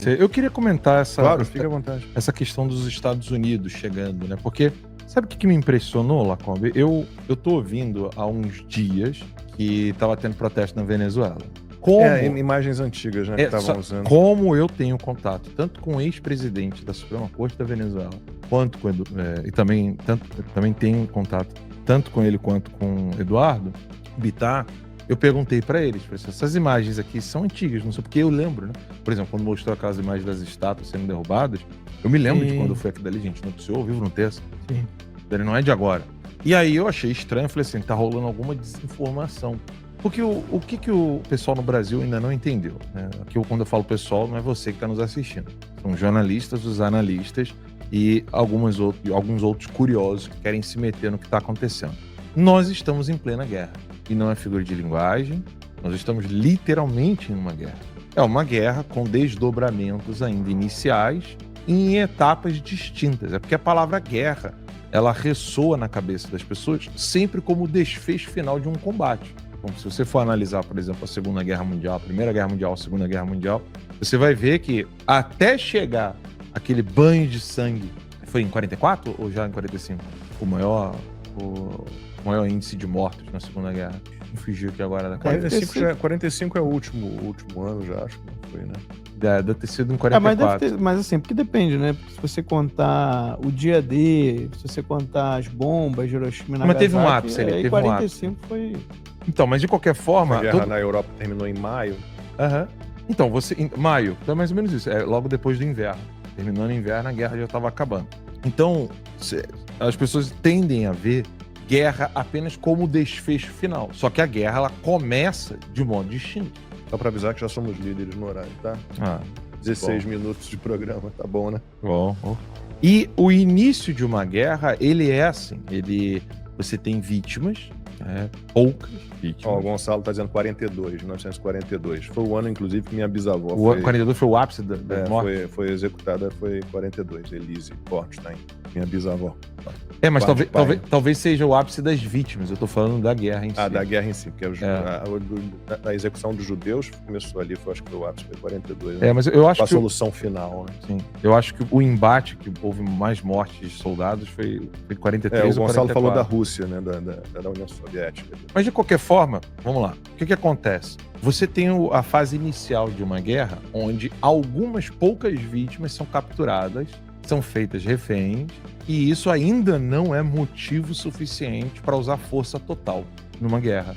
Eu queria comentar Claro, fica à vontade. essa questão dos Estados Unidos chegando, né? Porque sabe o que me impressionou, Lacombe? Eu tô ouvindo há uns dias que tava tendo protesto na Venezuela. Imagens antigas, né, que estavam usando. Como eu tenho contato tanto com o ex-presidente da Suprema Corte da Venezuela, quanto com e também tenho contato tanto com ele quanto com Eduardo Bittar, eu perguntei para eles, essas imagens aqui são antigas, não sei porque eu lembro, né? Por exemplo, quando mostrou aquelas imagens das estátuas sendo derrubadas, eu me lembro de quando foi aquilo dali, gente, noticiou ao vivo no texto. Sim. Ele não é de agora. E aí eu achei estranho, falei assim, tá rolando alguma desinformação. Porque o que o pessoal no Brasil ainda não entendeu, né? Aqui, quando eu falo pessoal, não é você que está nos assistindo. São jornalistas, os analistas e alguns outros curiosos que querem se meter no que está acontecendo. Nós estamos em plena guerra. E não é figura de linguagem, nós estamos literalmente em uma guerra. É uma guerra com desdobramentos ainda iniciais em etapas distintas. É porque a palavra guerra, ela ressoa na cabeça das pessoas sempre como o desfecho final de um combate. Então, se você for analisar, por exemplo, a Segunda Guerra Mundial, a Primeira Guerra Mundial, a Segunda Guerra Mundial, você vai ver que até chegar aquele banho de sangue, foi em 44 ou já em 45? O maior índice de mortos na Segunda Guerra. Me fugiu aqui agora da cabeça. 45 é o último ano, já acho que não foi, né? Deve ter sido em 44. Mas assim, porque depende, né? Porque se você contar o dia D, se você contar as bombas, Hiroshima e Nagasaki... Mas teve um ápice ali, aí 45 foi... Então, mas de qualquer forma... A guerra na Europa terminou em maio. Então, em maio, então é mais ou menos isso. É logo depois do inverno. Terminando o inverno, a guerra já estava acabando. Então, as pessoas tendem a ver guerra apenas como desfecho final. Só que a guerra, ela começa de modo distinto. Só pra avisar que já somos líderes no horário, tá? 16 minutos de programa, tá bom, né? Bom. E o início de uma guerra, ele é assim, você tem vítimas, poucas vítimas. O Gonçalo tá dizendo 1942. Foi o ano, inclusive, que minha bisavó 42 foi o ápice da morte? Foi executada, foi 42, Elise Kornstein, minha bisavó. Mas talvez seja o ápice das vítimas, eu tô falando da guerra em si. Da guerra em si, porque a execução dos judeus começou ali, acho que o ápice foi 42. Né? Mas eu acho a solução final, né? Sim. Eu acho que o embate que houve mais mortes de soldados foi 43 ou 44. O Gonçalo falou da Rússia, né? Da União Soviética. Mas de qualquer forma, vamos lá. O que acontece? Você tem a fase inicial de uma guerra, onde algumas poucas vítimas são capturadas, são feitas reféns, e isso ainda não é motivo suficiente para usar força total numa guerra.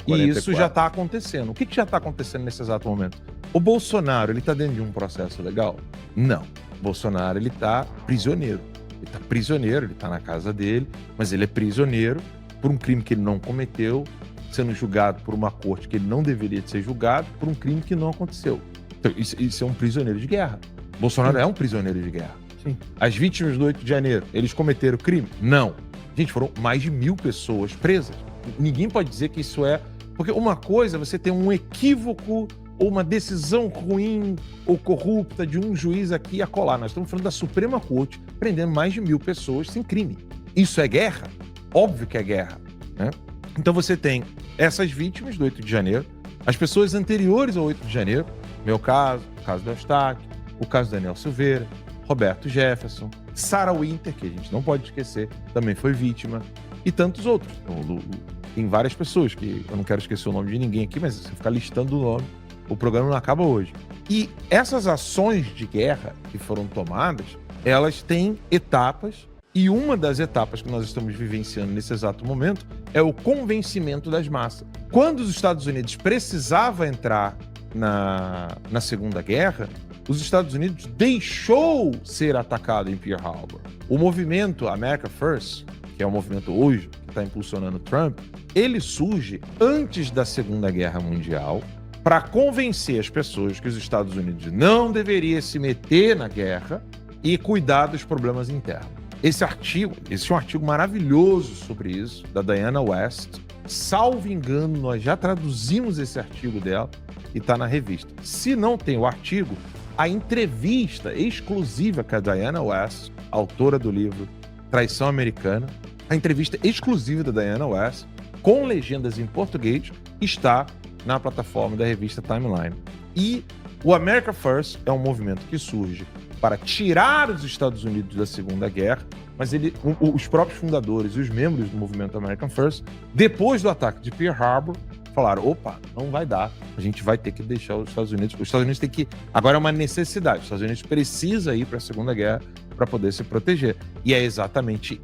E isso já está acontecendo. O que já está acontecendo nesse exato momento? O Bolsonaro, ele está dentro de um processo legal? Não. O Bolsonaro, ele está prisioneiro. Ele está na casa dele, mas ele é prisioneiro por um crime que ele não cometeu, sendo julgado por uma corte que ele não deveria ser julgado por um crime que não aconteceu. Então, isso é um prisioneiro de guerra. Bolsonaro é um prisioneiro de guerra. Sim. As vítimas do 8 de janeiro, eles cometeram crime? Não. Gente, foram mais de 1.000 pessoas presas. Ninguém pode dizer que isso é... Porque uma coisa é você ter um equívoco ou uma decisão ruim ou corrupta de um juiz aqui e acolá. Nós estamos falando da Suprema Corte prendendo mais de 1.000 pessoas sem crime. Isso é guerra? Óbvio que é guerra, né? Então você tem essas vítimas do 8 de janeiro, as pessoas anteriores ao 8 de janeiro, meu caso, o caso do Eustáquio, o caso do Daniel Silveira, Roberto Jefferson, Sarah Winter, que a gente não pode esquecer, também foi vítima, e tantos outros. Então, tem várias pessoas que eu não quero esquecer o nome de ninguém aqui, mas se eu ficar listando o nome, o programa não acaba hoje. E essas ações de guerra que foram tomadas, elas têm etapas, e uma das etapas que nós estamos vivenciando nesse exato momento é o convencimento das massas. Quando os Estados Unidos precisavam entrar na Segunda Guerra, os Estados Unidos deixou ser atacado em Pearl Harbor. O movimento America First, que é o movimento hoje que está impulsionando Trump, ele surge antes da Segunda Guerra Mundial para convencer as pessoas que os Estados Unidos não deveriam se meter na guerra e cuidar dos problemas internos. Esse é um artigo maravilhoso sobre isso, da Diana West. Salvo engano, nós já traduzimos esse artigo dela e está na revista. Se não tem o artigo, a entrevista exclusiva com a Diana West, autora do livro Traição Americana, a entrevista exclusiva da Diana West, com legendas em português, está na plataforma da revista Timeline. E O America First é um movimento que surge para tirar os Estados Unidos da Segunda Guerra, mas os próprios fundadores e os membros do movimento American First, depois do ataque de Pearl Harbor, falaram, opa, não vai dar, a gente vai ter que deixar os Estados Unidos tem que, agora é uma necessidade, os Estados Unidos precisa ir para a Segunda Guerra para poder se proteger. E é exatamente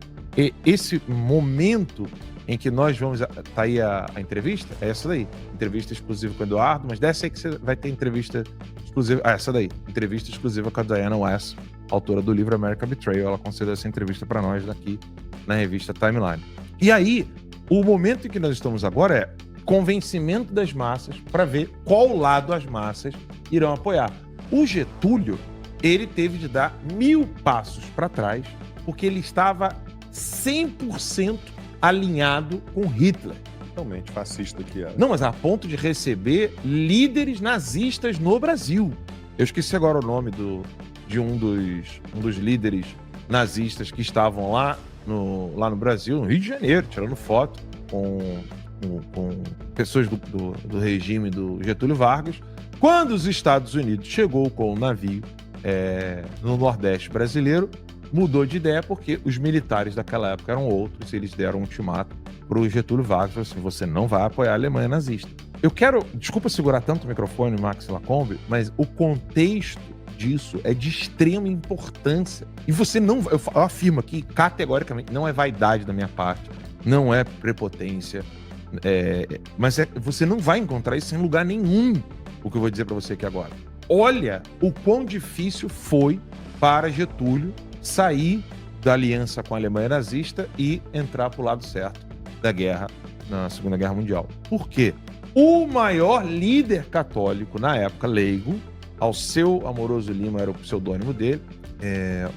esse momento em que nós vamos... Tá aí a entrevista? É essa daí. Entrevista exclusiva com o Eduardo, mas dessa aí que você vai ter entrevista exclusiva... essa daí. Entrevista exclusiva com a Diana West, autora do livro American Betrayal. Ela concedeu essa entrevista para nós aqui na revista Timeline. E aí, o momento em que nós estamos agora é convencimento das massas para ver qual lado as massas irão apoiar. O Getúlio, ele teve de dar 1000 passos para trás, porque ele estava 100% alinhado com Hitler. Totalmente fascista que era. Não, mas a ponto de receber líderes nazistas no Brasil. Eu esqueci agora o nome de um dos líderes nazistas que estavam lá no Brasil, no Rio de Janeiro, tirando foto com pessoas do regime do Getúlio Vargas. Quando os Estados Unidos chegou com o navio no Nordeste brasileiro, mudou de ideia porque os militares daquela época eram outros e eles deram um ultimato para o Getúlio Vargas, falaram assim, você não vai apoiar a Alemanha nazista. Eu quero, desculpa segurar tanto o microfone, Max Lacombe, mas o contexto disso é de extrema importância. E você não, eu afirmo aqui categoricamente, não é vaidade da minha parte, não é prepotência, mas você não vai encontrar isso em lugar nenhum, o que eu vou dizer para você aqui agora. Olha o quão difícil foi para Getúlio sair da aliança com a Alemanha nazista e entrar para o lado certo da guerra, na Segunda Guerra Mundial. Por quê? O maior líder católico na época, leigo, Alceu Amoroso Lima era o pseudônimo dele,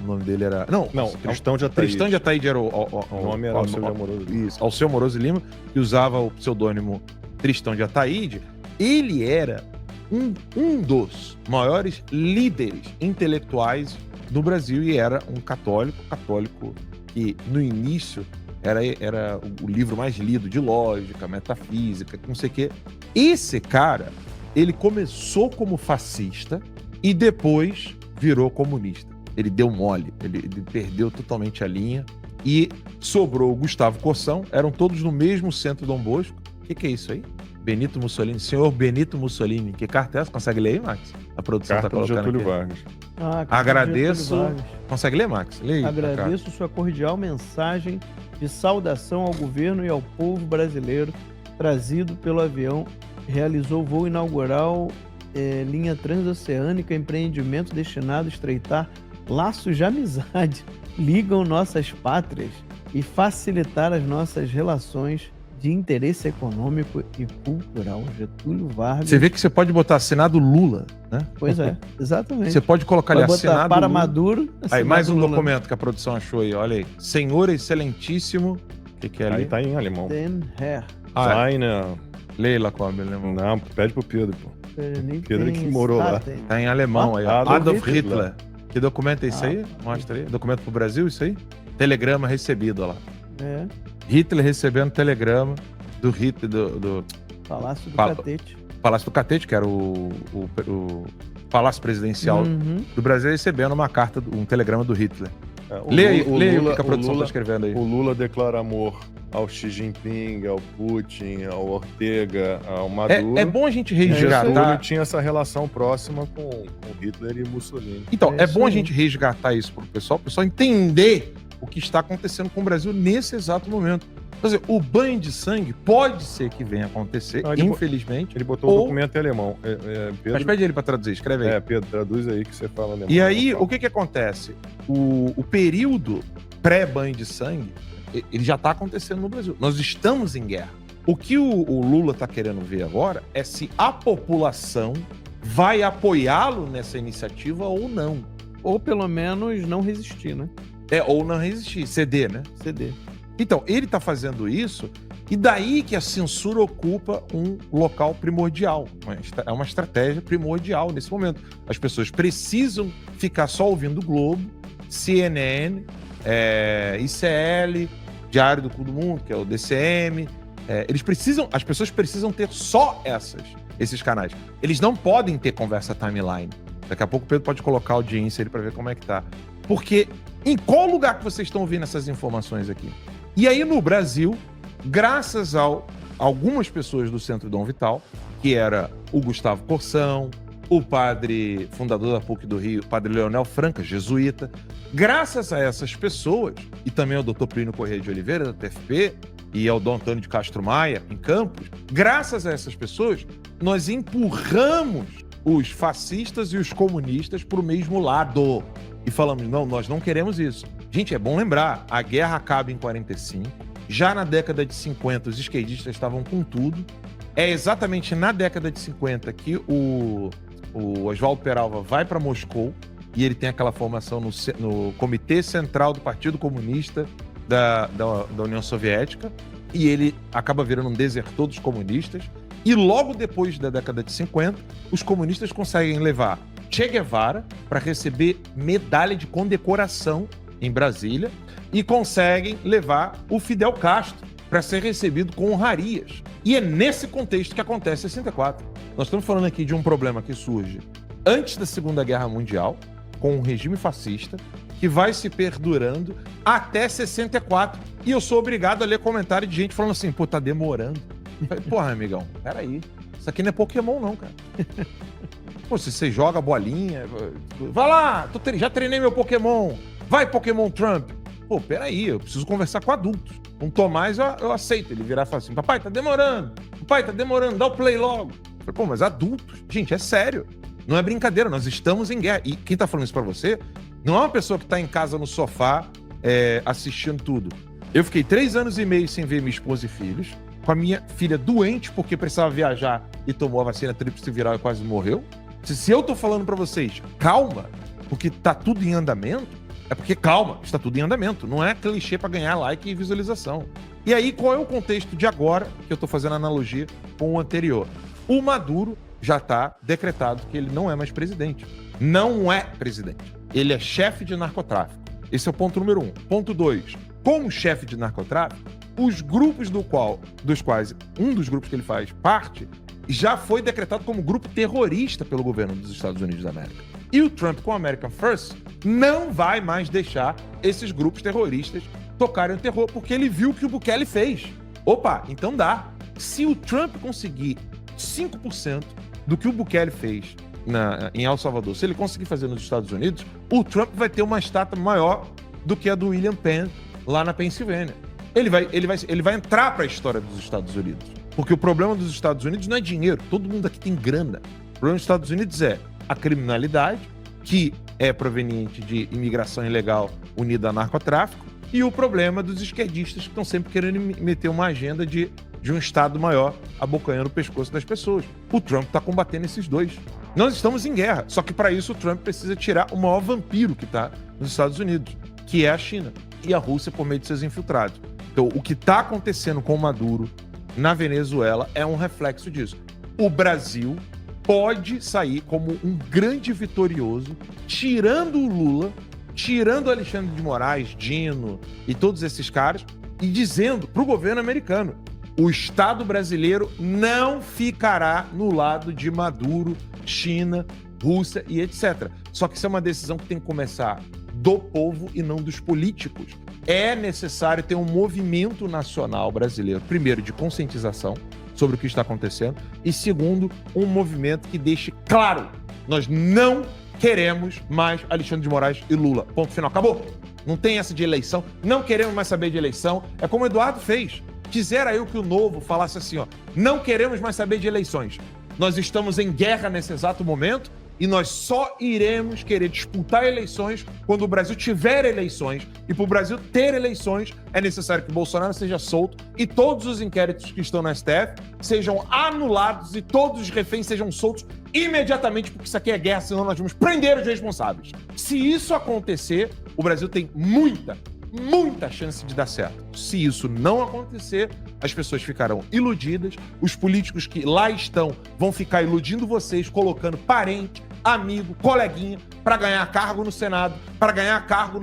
o nome dele era... Não, Tristão de Ataíde. Tristão de Ataíde era o nome era Alceu Amoroso Lima. Isso, Alceu Amoroso Lima, que usava o pseudônimo Tristão de Ataíde. Ele era um dos maiores líderes intelectuais do Brasil e era um católico que no início era o livro mais lido de lógica, metafísica, não sei o quê. Esse cara, ele começou como fascista e depois virou comunista. Ele deu mole, ele perdeu totalmente a linha e sobrou o Gustavo Corsão, eram todos no mesmo centro Dom Bosco. O que é isso aí? Benito Mussolini, senhor Benito Mussolini. Que carta é essa? Consegue ler aí, Max? A produção Carta tá colocando Getúlio aqui. Vargas. Agradeço. Consegue ler, Max? Lê aí. Agradeço sua cordial mensagem de saudação ao governo e ao povo brasileiro, trazido pelo avião. Realizou voo inaugural, linha transoceânica, empreendimento destinado a estreitar laços de amizade, ligam nossas pátrias e facilitar as nossas relações de interesse econômico e cultural. Getúlio Vargas. Você vê que você pode botar assinado Lula, né? Pois é, exatamente. Você pode colocar ali assinado para Lula. Maduro. Aí, mais um Lula. documento que a produção achou aí, olha aí. Senhor Excelentíssimo. O que é ali? Aí tá em alemão. Den Herr. Leia lá com alemão. Não, pede pro Pedro, pô. Pedro que morou lá. Tá em alemão aí, ó. Adolf Hitler. Que documento é isso aí? Mostra aí. Documento pro Brasil, isso aí? Telegrama recebido, ó lá. Hitler recebendo telegrama do Hitler, do Palácio do Catete. Palácio do Catete, que era o Palácio Presidencial do Brasil, recebendo uma carta, um telegrama do Hitler. Leia aí o que a produção está escrevendo aí. O Lula declara amor ao Xi Jinping, ao Putin, ao Ortega, ao Maduro. É bom a gente Getúlio resgatar. tinha essa relação próxima com Hitler e Mussolini. Então, é bom a gente resgatar isso para o pessoal entender o que está acontecendo com o Brasil nesse exato momento. Quer dizer, o banho de sangue pode ser que venha a acontecer, infelizmente. Ele botou o documento em alemão. Pedro... Mas pede ele para traduzir, escreve aí. Pedro, traduz aí que você fala alemão. E aí, o que acontece? O período pré-banho de sangue, ele já está acontecendo no Brasil. Nós estamos em guerra. O que o Lula está querendo ver agora é se a população vai apoiá-lo nessa iniciativa ou não. Ou pelo menos não resistir, né? Ou não resistir, ceder, né? Ceder. Então, ele está fazendo isso, e daí que a censura ocupa um local primordial. É uma estratégia primordial nesse momento. As pessoas precisam ficar só ouvindo o Globo, CNN, ICL, Diário do Cu do Mundo, que é o DCM. As pessoas precisam ter só essas esses canais. Eles não podem ter conversa timeline. Daqui a pouco o Pedro pode colocar a audiência ali para ver como é que tá. Porque em qual lugar que vocês estão ouvindo essas informações aqui? E aí no Brasil, graças a algumas pessoas do Centro Dom Vital, que era o Gustavo Corsão, o padre fundador da PUC do Rio, o padre Leonel Franca, jesuíta, graças a essas pessoas, e também ao doutor Plínio Corrêa de Oliveira, da TFP, e ao Dom Antônio de Castro Maia, em Campos, graças a essas pessoas, nós empurramos os fascistas e os comunistas para o mesmo lado. E falamos, não, nós não queremos isso. Gente, é bom lembrar, a guerra acaba em 45, já na década de 50 os esquerdistas estavam com tudo. É exatamente na década de 50 que o Oswaldo Peralva vai para Moscou e ele tem aquela formação no Comitê Central do Partido Comunista da União Soviética, e ele acaba virando um desertor dos comunistas. E logo depois da década de 50, os comunistas conseguem levar Che Guevara para receber medalha de condecoração em Brasília e conseguem levar o Fidel Castro para ser recebido com honrarias. E é nesse contexto que acontece 64. Nós estamos falando aqui de um problema que surge antes da Segunda Guerra Mundial, com um regime fascista, que vai se perdurando até 64. E eu sou obrigado a ler comentário de gente falando assim, pô, tá demorando. Eu falei, porra, amigão, peraí. Isso aqui não é Pokémon não, cara. Pô, se você joga bolinha, vai lá, já treinei meu Pokémon. Vai, Pokémon Trump. Pô, peraí, eu preciso conversar com adultos. Com o Tomás eu aceito ele virar e falar assim, papai, tá demorando, dá o play logo. Eu falei, pô, mas adultos? Gente, é sério. Não é brincadeira, nós estamos em guerra. E quem tá falando isso pra você não é uma pessoa que tá em casa no sofá assistindo tudo. Eu fiquei 3 anos e meio sem ver minha esposa e filhos, com a minha filha doente porque precisava viajar e tomou a vacina tríplice viral e quase morreu. Se eu tô falando pra vocês, calma, porque tá tudo em andamento, é porque calma, está tudo em andamento. Não é clichê pra ganhar like e visualização. E aí, qual é o contexto de agora, que eu tô fazendo analogia com o anterior? O Maduro já tá decretado que ele não é mais presidente. Não é presidente. Ele é chefe de narcotráfico. Esse é o ponto número 1. Ponto 2. Como chefe de narcotráfico, os grupos dos quais um dos grupos que ele faz parte já foi decretado como grupo terrorista pelo governo dos Estados Unidos da América. E o Trump, com o American First, não vai mais deixar esses grupos terroristas tocarem o terror, porque ele viu o que o Bukele fez. Opa, então dá. Se o Trump conseguir 5% do que o Bukele fez em El Salvador, se ele conseguir fazer nos Estados Unidos, o Trump vai ter uma estátua maior do que a do William Penn lá na Pensilvânia. Ele vai entrar para a história dos Estados Unidos. Porque o problema dos Estados Unidos não é dinheiro, todo mundo aqui tem grana. O problema dos Estados Unidos é a criminalidade, que é proveniente de imigração ilegal unida a narcotráfico, e o problema dos esquerdistas que estão sempre querendo meter uma agenda de um Estado maior abocanhando o pescoço das pessoas. O Trump está combatendo esses dois. Nós estamos em guerra, só que para isso o Trump precisa tirar o maior vampiro que está nos Estados Unidos, que é a China e a Rússia por meio de seus infiltrados. Então, o que está acontecendo com o Maduro na Venezuela é um reflexo disso. O Brasil pode sair como um grande vitorioso, tirando o Lula, tirando o Alexandre de Moraes, Dino e todos esses caras, e dizendo para o governo americano, o Estado brasileiro não ficará no lado de Maduro, China, Rússia e etc. Só que isso é uma decisão que tem que começar do povo e não dos políticos. É necessário ter um movimento nacional brasileiro, primeiro, de conscientização sobre o que está acontecendo, e segundo, um movimento que deixe claro, nós não queremos mais Alexandre de Moraes e Lula. Ponto final. Acabou. Não tem essa de eleição. Não queremos mais saber de eleição. É como o Eduardo fez. Quisera eu que o Novo falasse assim, ó, não queremos mais saber de eleições. Nós estamos em guerra nesse exato momento e nós só iremos querer disputar eleições quando o Brasil tiver eleições. E para o Brasil ter eleições, é necessário que Bolsonaro seja solto e todos os inquéritos que estão na STF sejam anulados e todos os reféns sejam soltos imediatamente, porque isso aqui é guerra, senão nós vamos prender os responsáveis. Se isso acontecer, o Brasil tem muita chance de dar certo. Se isso não acontecer, as pessoas ficarão iludidas, os políticos que lá estão vão ficar iludindo vocês, colocando parente, amigo, coleguinha, para ganhar cargo no Senado, para ganhar cargo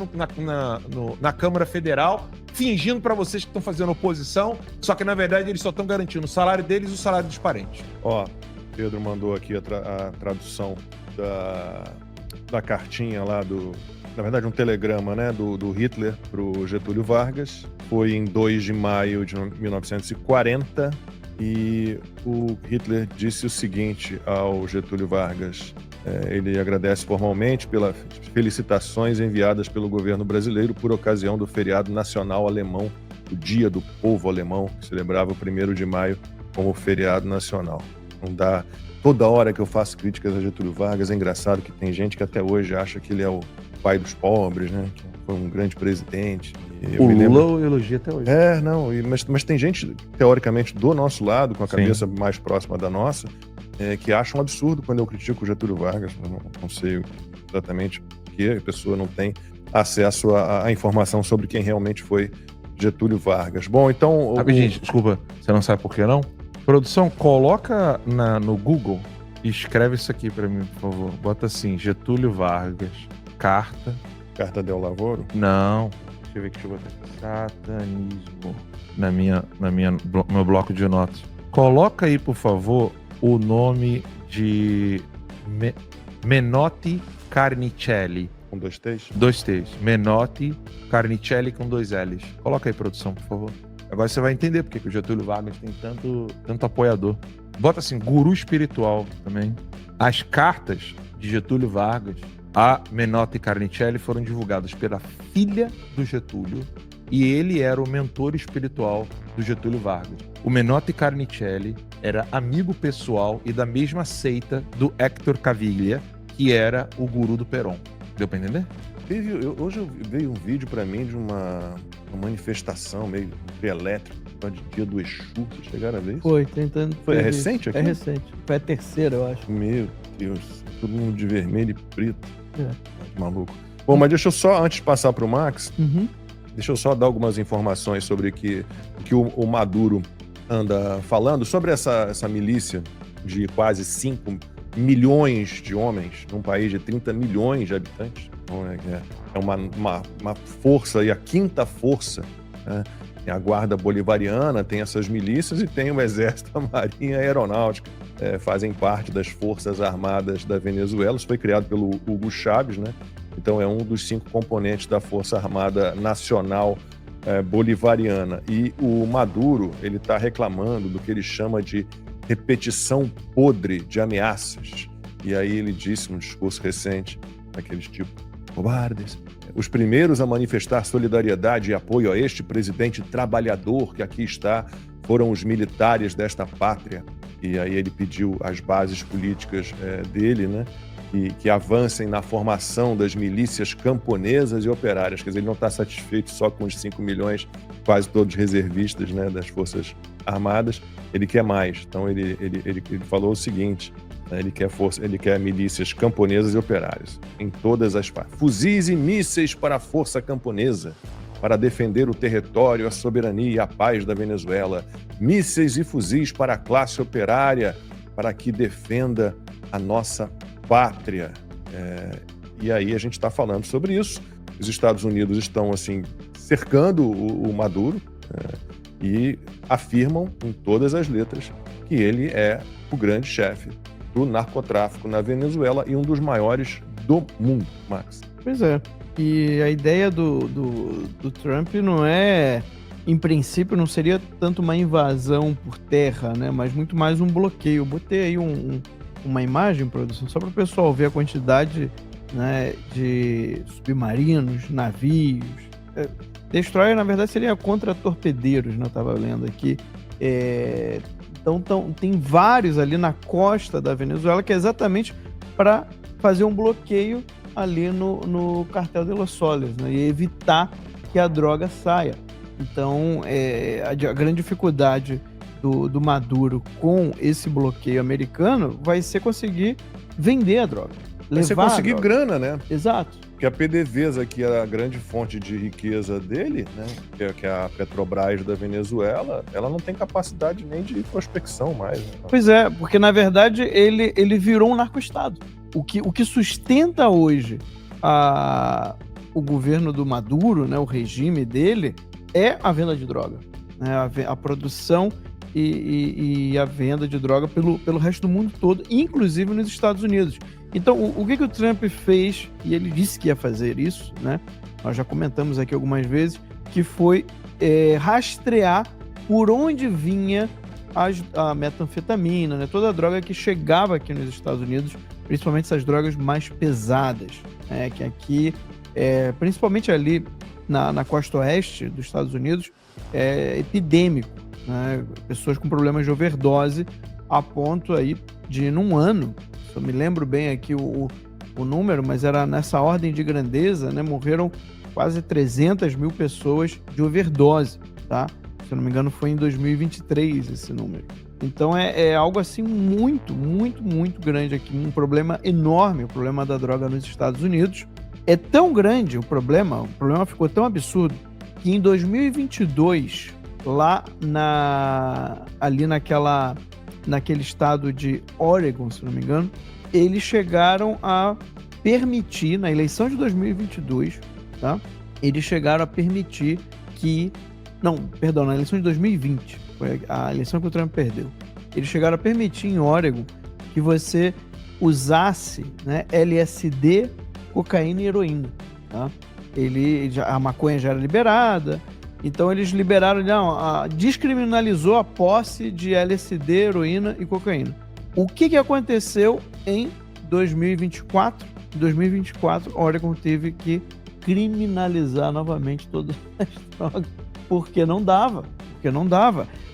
na Câmara Federal, fingindo para vocês que estão fazendo oposição, só que na verdade eles só estão garantindo o salário deles e o salário dos parentes. Ó, Pedro mandou aqui a tradução da cartinha lá na verdade, um telegrama, né, do Hitler para o Getúlio Vargas. Foi em 2 de maio de 1940 e o Hitler disse o seguinte ao Getúlio Vargas. Ele agradece formalmente pelas felicitações enviadas pelo governo brasileiro por ocasião do feriado nacional alemão, o Dia do Povo Alemão, que celebrava o 1º de maio como feriado nacional. Não dá... Toda hora que eu faço críticas a Getúlio Vargas, é engraçado que tem gente que até hoje acha que ele é o pai dos pobres, né? Que foi um grande presidente. O Lula elogia até hoje. Mas tem gente, teoricamente, do nosso lado, com a cabeça mais próxima da nossa, que acha um absurdo quando eu critico o Getúlio Vargas. Eu não sei exatamente porque a pessoa não tem acesso à informação sobre quem realmente foi Getúlio Vargas. Bom, então... Rapidinho, desculpa, você não sabe por que não? Produção, coloca no Google e escreve isso aqui pra mim, por favor. Bota assim, Getúlio Vargas, carta... Carta del Lavoro? Não. Deixa eu botar aqui. Satanismo. Meu bloco de notas. Coloca aí, por favor, o nome de Menotti Carnicelli. Com 2 T's? 2 T's. Menotti Carnicelli com 2 L's. Coloca aí, produção, por favor. Agora você vai entender porque que o Getúlio Vargas tem tanto apoiador. Bota assim, guru espiritual também. As cartas de Getúlio Vargas a Menotti Carnicelli foram divulgadas pela filha do Getúlio e ele era o mentor espiritual do Getúlio Vargas. O Menotti Carnicelli era amigo pessoal e da mesma seita do Héctor Caviglia, que era o guru do Perón. Deu pra entender? Hoje veio um vídeo pra mim de uma manifestação meio elétrica de dia do Exu. Vocês chegaram a ver isso? Foi, tentando. É recente aqui? É recente. Foi a terceira, eu acho. Meu Deus, todo mundo de vermelho e preto. Maluco. Bom, mas deixa eu só, antes de passar pro Max, deixa eu só dar algumas informações sobre o que o Maduro anda falando sobre essa milícia de quase 5 milhões de homens num país de 30 milhões de habitantes. Então, é uma força, e a 5ª força, né? Tem a Guarda Bolivariana, tem essas milícias e tem o Exército, a Marinha e a Aeronáutica. Fazem parte das Forças Armadas da Venezuela. Isso foi criado pelo Hugo Chávez, né? Então é um dos 5 componentes da Força Armada Nacional Bolivariana. E o Maduro, ele está reclamando do que ele chama de repetição podre de ameaças. E aí ele disse num discurso recente, daqueles tipo, cobardes, os primeiros a manifestar solidariedade e apoio a este presidente trabalhador que aqui está foram os militares desta pátria. E aí ele pediu às bases políticas dele, né, que avancem na formação das milícias camponesas e operárias. Quer dizer, ele não está satisfeito só com os 5 milhões, quase todos reservistas, né, das Forças Armadas, ele quer mais. Então ele falou o seguinte, né, ele quer milícias camponesas e operárias, em todas as partes. Fuzis e mísseis para a força camponesa, para defender o território, a soberania e a paz da Venezuela. Mísseis e fuzis para a classe operária, para que defenda a nossa pátria. E aí a gente está falando sobre isso. Os Estados Unidos estão assim cercando o Maduro e afirmam em todas as letras que ele é o grande chefe do narcotráfico na Venezuela e um dos maiores do mundo, Max. Pois é. E a ideia do Trump não é, em princípio, não seria tanto uma invasão por terra, né? Mas muito mais um bloqueio. Eu botei aí uma imagem, produção, só para o pessoal ver a quantidade, né, de submarinos, navios. Destroyer, na verdade, seria contra torpedeiros, né? Eu estava lendo aqui. Então tem vários ali na costa da Venezuela que é exatamente para fazer um bloqueio ali no Cartel de Los Soles, né, e evitar que a droga saia. Então, a grande dificuldade do Maduro com esse bloqueio americano vai ser conseguir vender a droga. Vai ser conseguir grana, né? Exato. Porque a PDVSA, que é a grande fonte de riqueza dele, né, que é a Petrobras da Venezuela, ela não tem capacidade nem de prospecção mais. Né? Pois é, porque na verdade ele virou um narco-estado. O que sustenta hoje o governo do Maduro, né, o regime dele, é a venda de droga, né, a produção e a venda de droga pelo resto do mundo todo, inclusive nos Estados Unidos. Então, o que o Trump fez, e ele disse que ia fazer isso, né? Nós já comentamos aqui algumas vezes, que foi rastrear por onde vinha a metanfetamina, né? Toda a droga que chegava aqui nos Estados Unidos, principalmente essas drogas mais pesadas, né? Que aqui, principalmente ali na costa oeste dos Estados Unidos, é epidêmico, né? Pessoas com problemas de overdose, a ponto aí de, num ano, se eu me lembro bem aqui o número, mas era nessa ordem de grandeza, né? Morreram quase 300 mil pessoas de overdose, tá? Se eu não me engano, foi em 2023 esse número. Então é algo assim muito, muito, muito grande aqui, um problema enorme, o problema da droga nos Estados Unidos. É tão grande o problema ficou tão absurdo, que em 2022, lá ali naquele estado de Oregon, se não me engano, eles chegaram a permitir, na eleição de 2022, tá? Eles chegaram a permitir que... Não, perdão, na eleição de 2020, foi a eleição que o Trump perdeu. Eles chegaram a permitir em Oregon que você usasse, né, LSD, cocaína e heroína, tá? A maconha já era liberada, então eles liberaram, descriminalizou a posse de LSD, heroína e cocaína. O que aconteceu em 2024? Em 2024, Oregon teve que criminalizar novamente todas as drogas, porque não dava.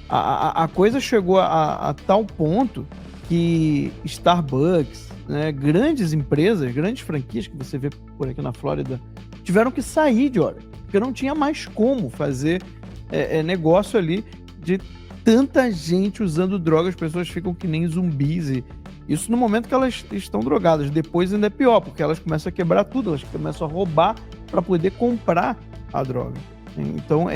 A coisa chegou a tal ponto que Starbucks, né, grandes empresas, grandes franquias que você vê por aqui na Flórida, tiveram que sair de Oregon, porque não tinha mais como fazer negócio ali de tanta gente usando drogas. As pessoas ficam que nem zumbis, e isso no momento que elas estão drogadas. Depois ainda é pior, porque elas começam a quebrar tudo, elas começam a roubar para poder comprar a droga. Então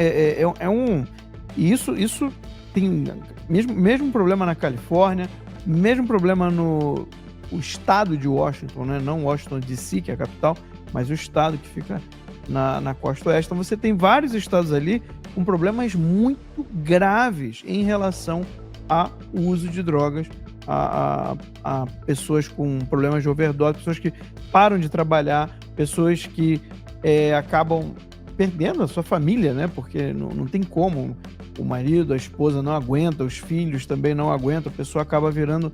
isso tem mesmo problema na Califórnia, mesmo problema no estado de Washington, né? Não Washington DC, que é a capital, mas o estado que fica na costa oeste. Então você tem vários estados ali com problemas muito graves em relação ao uso de drogas, a pessoas com problemas de overdose, pessoas que param de trabalhar, pessoas que acabam perdendo a sua família, né? Porque não tem como, o marido, a esposa não aguenta, os filhos também não aguentam, a pessoa acaba virando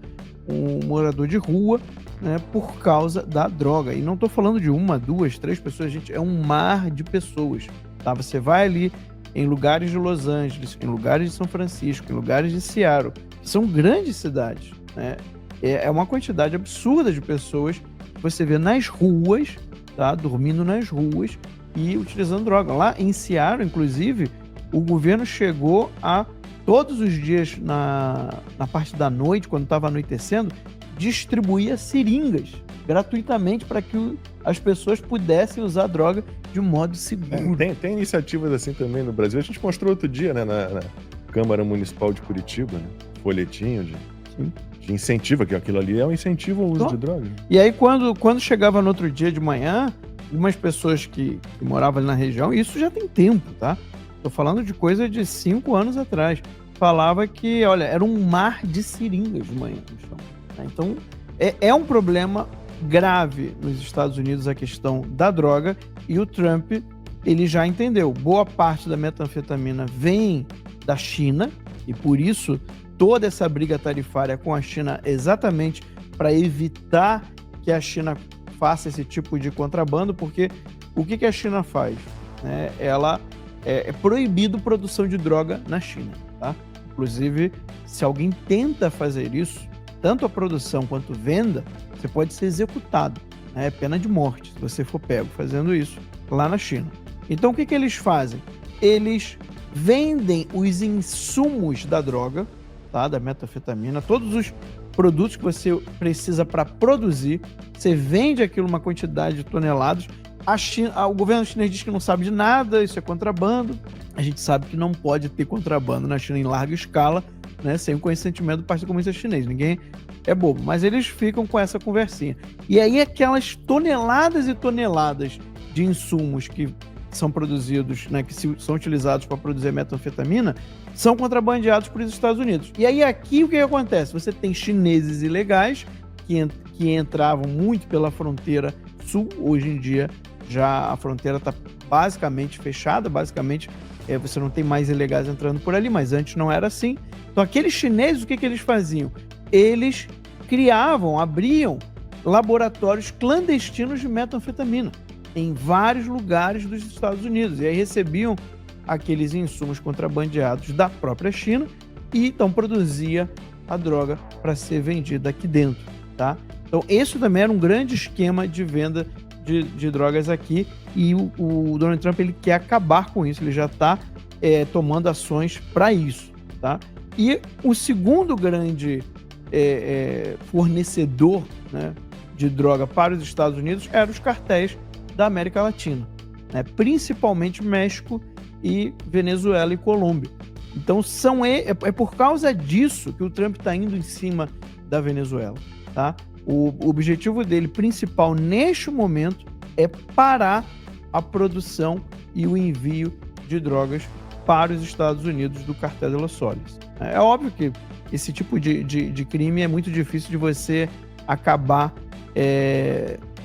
um morador de rua, né, por causa da droga. E não estou falando de uma, duas, três pessoas, gente, é um mar de pessoas, tá? Você vai ali em lugares de Los Angeles, em lugares de São Francisco, em lugares de Seattle, que são grandes cidades, né? É uma quantidade absurda de pessoas que você vê nas ruas, tá? Dormindo nas ruas e utilizando droga. Lá em Seattle, inclusive, o governo chegou a, todos os dias na parte da noite, quando estava anoitecendo, distribuía seringas gratuitamente para que as pessoas pudessem usar droga de um modo seguro. Tem iniciativas assim também no Brasil. A gente mostrou outro dia, né, na Câmara Municipal de Curitiba, né, folhetinho de incentivo, que aquilo ali é um incentivo ao uso de droga. E aí, quando chegava no outro dia de manhã, umas pessoas que moravam ali na região, isso já tem tempo, tá? Tô falando de coisa de 5 anos atrás. Falava que, olha, era um mar de seringas de manhã no chão. Então, é um problema grave nos Estados Unidos a questão da droga, e o Trump, ele já entendeu. Boa parte da metanfetamina vem da China, e por isso toda essa briga tarifária com a China exatamente para evitar que a China faça esse tipo de contrabando, porque o que a China faz? Ela é proibido produção de droga na China, tá? Inclusive, se alguém tenta fazer isso, tanto a produção quanto venda, você pode ser executado. É pena de morte se você for pego fazendo isso lá na China. Então, o que eles fazem? Eles vendem os insumos da droga, tá? Da metanfetamina, todos os produtos que você precisa para produzir, você vende aquilo uma quantidade de toneladas. O governo chinês diz que não sabe de nada, isso é contrabando. A gente sabe que não pode ter contrabando na China em larga escala, né, sem o consentimento do Partido Comunista Chinês. Ninguém é bobo, mas eles ficam com essa conversinha. E aí aquelas toneladas e toneladas de insumos que são produzidos, né, que são utilizados para produzir metanfetamina, são contrabandeados para os Estados Unidos. E aí aqui o que acontece? Você tem chineses ilegais que entravam muito pela fronteira sul. Hoje em dia já a fronteira está basicamente fechada, basicamente você não tem mais ilegais entrando por ali, mas antes não era assim. Então aqueles chineses, o que eles faziam? Eles abriam laboratórios clandestinos de metanfetamina em vários lugares dos Estados Unidos, e aí recebiam aqueles insumos contrabandeados da própria China e então produzia a droga para ser vendida aqui dentro, tá? Então esse também era um grande esquema de venda de drogas aqui, e o Donald Trump ele quer acabar com isso, ele já está tomando ações para isso, tá? E o segundo grande fornecedor, né, de droga para os Estados Unidos eram os cartéis da América Latina, né, principalmente México e Venezuela e Colômbia. Então é por causa disso que o Trump está indo em cima da Venezuela, tá? O objetivo dele principal neste momento é parar a produção e o envio de drogas para os Estados Unidos do cartel de Los Soles. É óbvio que esse tipo de crime é muito difícil de você acabar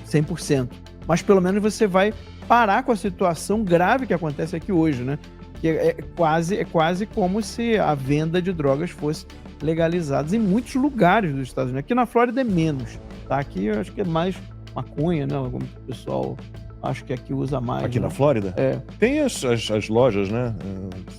100%, mas pelo menos você vai parar com a situação grave que acontece aqui hoje, né? Que é quase como se a venda de drogas fosse legalizada em muitos lugares dos Estados Unidos. Aqui na Flórida é menos, tá? Aqui eu acho que é mais maconha, né? Como o pessoal acho que aqui usa mais. Aqui, né? na Flórida? É. Tem as lojas, né?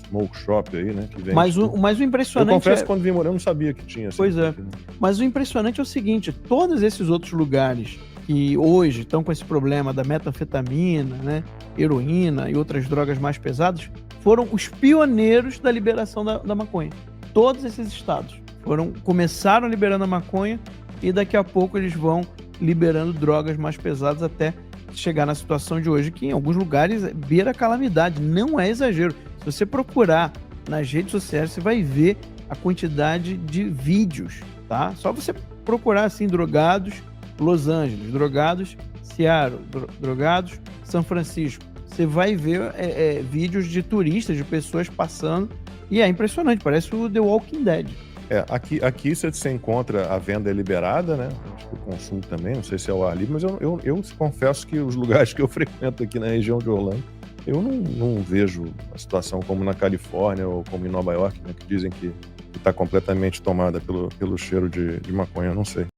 Smoke Shop aí, né? Que vende mas o impressionante. Eu confesso que quando vim morar eu não sabia que tinha. Assim, pois é. Mas o impressionante é o seguinte: todos esses outros lugares que hoje estão com esse problema da metanfetamina, né? Heroína e outras drogas mais pesadas, foram os pioneiros da liberação da maconha. Todos esses estados começaram liberando a maconha e daqui a pouco eles vão liberando drogas mais pesadas até chegar na situação de hoje, que em alguns lugares beira a calamidade, não é exagero. Se você procurar nas redes sociais, você vai ver a quantidade de vídeos, tá? Só você procurar assim, drogados Los Angeles, drogados Seattle, drogados São Francisco. Você vai ver vídeos de turistas, de pessoas passando, e é impressionante, parece o The Walking Dead. Aqui você encontra a venda liberada, né? Acho que o consumo também, não sei se é ao ar livre, mas eu confesso que os lugares que eu frequento aqui na região de Orlando, eu não vejo a situação como na Califórnia ou como em Nova York, né? Que dizem que está completamente tomada pelo cheiro de maconha, eu não sei.